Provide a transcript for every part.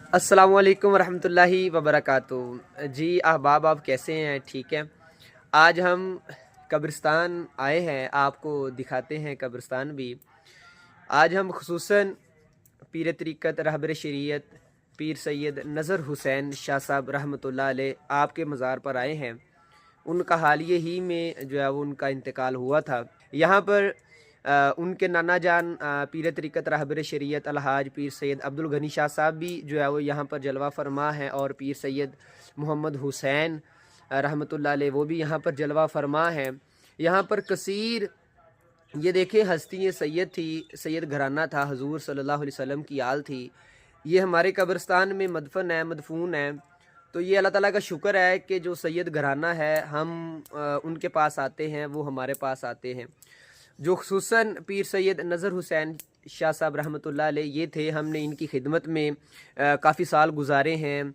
अस्सलाम वालेकुम रहमतुल्लाहि वबरकातुहू। जी अहबाब, आप कैसे हैं? ठीक है। आज हम कब्रिस्तान आए हैं, आपको दिखाते हैं कब्रिस्तान भी। आज हम खुसूसन पीर तरीक़त रहबर शरीयत पीर सैयद नज़र हुसैन शाह साहब रहमतुल्लाह अलैह आपके मज़ार पर आए हैं। उनका हालिया ही में जो है वो उनका इंतकाल हुआ था। यहाँ पर उनके नाना जान पीर तरीक़त रहबर शरीयत अलहाज पीर सैयद अब्दुल गनी शाह साहब भी जो है वो यहाँ पर जलवा फरमा है, और पीर सैयद मोहम्मद हुसैन रहमतुल्लाह अलैह वो भी यहाँ पर जलवा फरमा है। यहाँ पर कसीर ये देखें हस्ती ये सैयद थी, सैयद घराना था, हजूर सल्लल्लाहु अलैहि वसल्लम की आल थी। ये हमारे कब्रिस्तान में मदफन है, मदफून है। तो ये अल्लाह ताला का शुक्र है कि जो सैयद घराना है हम उनके पास आते हैं, वो हमारे पास आते हैं। जो खुसूसन पीर सैयद नज़र हुसैन शाह साहब रहमतुल्लाह अलैह ये थे, हमने इनकी खिदमत में काफ़ी साल गुजारे हैं,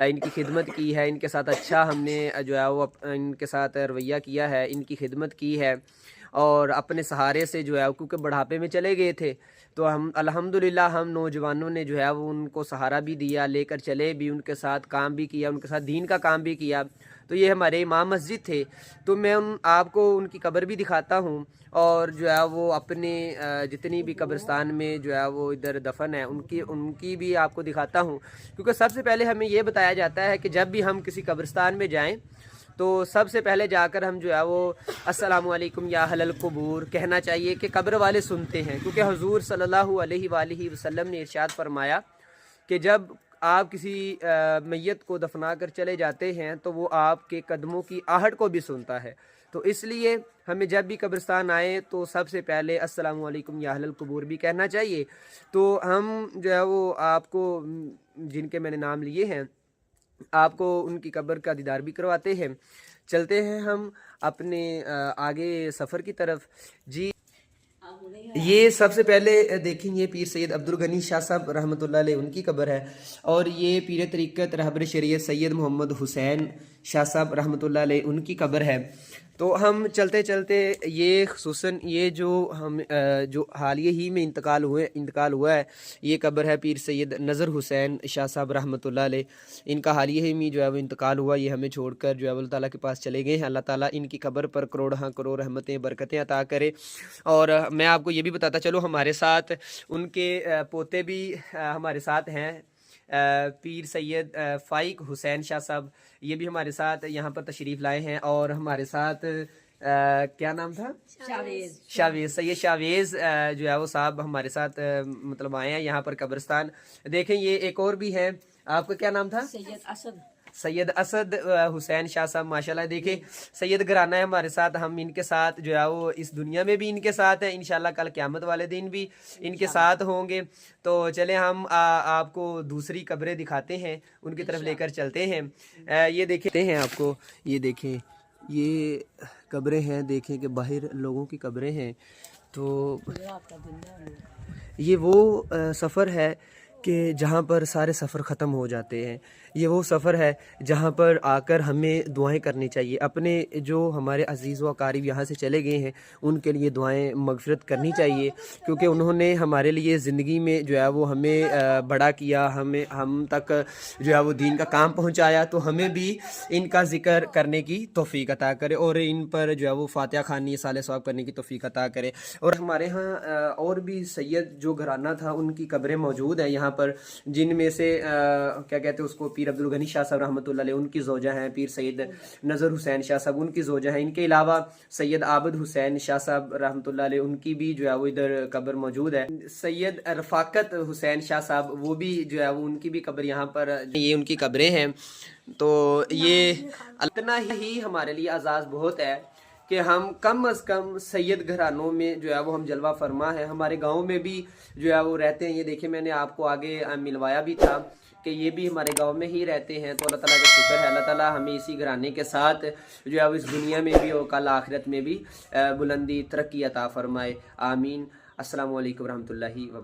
इनकी खिदमत की है, इनके साथ अच्छा हमने जो है वो इनके साथ रवैया किया है, इनकी खिदमत की है। और अपने सहारे से जो है क्योंकि बुढ़ापे में चले गए थे, तो हम अल्हम्दुलिल्लाह हम नौजवानों ने जो है वो उनको सहारा भी दिया, लेकर चले भी, उनके साथ काम भी किया, उनके साथ दीन का काम भी किया। तो ये हमारे इमाम मस्जिद थे। तो मैं आपको उनकी कब्र भी दिखाता हूँ, और जो है वो अपने जितनी भी कब्रिस्तान में जो है वो इधर दफन है उनकी भी आपको दिखाता हूँ। क्योंकि सबसे पहले हमें ये बताया जाता है कि जब भी हम किसी कब्रिस्तान में जाएं तो सबसे पहले जाकर हम जो है वो अस्सलामु अलैकुम या अहलल कुबूर कहना चाहिए कि कब्र वाले सुनते हैं। क्योंकि हुजूर सल्लल्लाहु अलैहि वसल्लम ने इरशाद फरमाया कि जब आप किसी मैयत को दफना कर चले जाते हैं तो वो आपके कदमों की आहट को भी सुनता है। तो इसलिए हमें जब भी कब्रिस्तान आए तो सबसे पहले अस्सलामु अलैकुम या अहलल कुबूर भी कहना चाहिए। तो हम जो है वो आपको जिनके मैंने नाम लिए हैं आपको उनकी कब्र का दीदार भी करवाते हैं। चलते हैं हम अपने आगे सफ़र की तरफ। जी ये सबसे पहले देखेंगे पीर सैयद अब्दुल गनी शाह साहब रहमतुल्लाह अलैह उनकी कब्र है, और ये पीर तरीक़त रहबर शरीयत सैयद मोहम्मद हुसैन शाह साहब रहमतुल्लाह अलैह उनकी कब्र है। तो हम चलते चलते ये खुसूसन ये जो हम जो हालिया ही में इंतकाल हुआ है, ये कब्र है पीर सैयद नज़र हुसैन शाह साहब रहमतुल्लाह अलैह। इनका हालिया ही में जो है वो इंतकाल हुआ, ये हमें छोड़कर जो है अल्लाह ताला के पास चले गए हैं। अल्लाह ताला इनकी कब्र पर करोड़ हाँ करोड़ रहमतें बरकतें अता करे। और मैं आपको ये भी बताता चलो हमारे साथ उनके पोते भी हमारे साथ हैं, पीर सैयद फ़ाइक हुसैन शाह साहब, ये भी हमारे साथ यहाँ पर तशरीफ़ लाए हैं। और हमारे साथ क्या नाम था? शावेज़ सैयद शावेज़ जो है वो साहब हमारे साथ मतलब आए हैं यहाँ पर कब्रिस्तान। देखें ये एक और भी है, आपका क्या नाम था? सैयद असद हुसैन शाह साहब माशाल्लाह। देखें सैयद घराना है हमारे साथ, हम इनके साथ जो है वो इस दुनिया में भी इनके साथ हैं, इंशाल्लाह कल क़यामत वाले दिन भी इनके साथ होंगे। तो चले हम आपको दूसरी कब्रें दिखाते हैं, उनकी तरफ लेकर चलते हैं। ये देखते हैं आपको, ये देखें ये कब्रें हैं, देखें कि बाहर लोगों की कब्रें हैं। तो ये वो सफ़र है कि जहाँ पर सारे सफ़र ख़त्म हो जाते हैं। ये वो सफ़र है जहाँ पर आकर हमें दुआएं करनी चाहिए। अपने जो हमारे अज़ीज़ व अकारीब यहाँ से चले गए हैं उनके लिए दुआएं मग़फ़िरत करनी चाहिए, क्योंकि उन्होंने हमारे लिए ज़िंदगी में जो है वो हमें बड़ा किया, हम तक जो है वो दीन का काम पहुँचाया। तो हमें भी इनका ज़िक्र करने की तौफ़ीक़ अता करे, और इन पर जो है वो फ़ातिहा ख़वानी साले सवाब करने की तौफ़ीक़ अता करे। और हमारे यहाँ और भी सैयद जो घराना था उनकी कब्रें मौजूद हैं यहाँ पर, जिनमें से क्या कहते हैं उसको पीर अब्दुल गनी शाह साहब रहमतुल्लाह अलैह उनकी ज़ौजा हैं, पीर सैयद नज़र हुसैन शाह साहब उनकी ज़ौजा हैं। इनके अलावा सैयद आबिद हुसैन शाह साहब रहमतुल्लाह अलैह उनकी भी जो है वो इधर कब्र मौजूद है। सैयद रफ़ाकत हुसैन शाह साहब वो भी जो है वो उनकी भी कब्र यहाँ पर, ये उनकी कब्रें हैं। तो ये इतना ही हमारे लिए अज़ाज़ बहुत है कि हम कम अज़ कम सैयद घरानों में जो है वो हम जलवा फरमा है। हमारे गांव में भी जो है वो रहते हैं। ये देखिए मैंने आपको आगे मिलवाया भी था कि ये भी हमारे गांव में ही रहते हैं। तो अल्लाह ताला का शुक्र है, अल्लाह ताला हमें इसी घराने के साथ जो है वो इस दुनिया में भी और कल आखिरत में भी बुलंदी तरक्की अता फरमाए। आमीन। अस्सलामु अलैकुम रहमतुल्लाहि व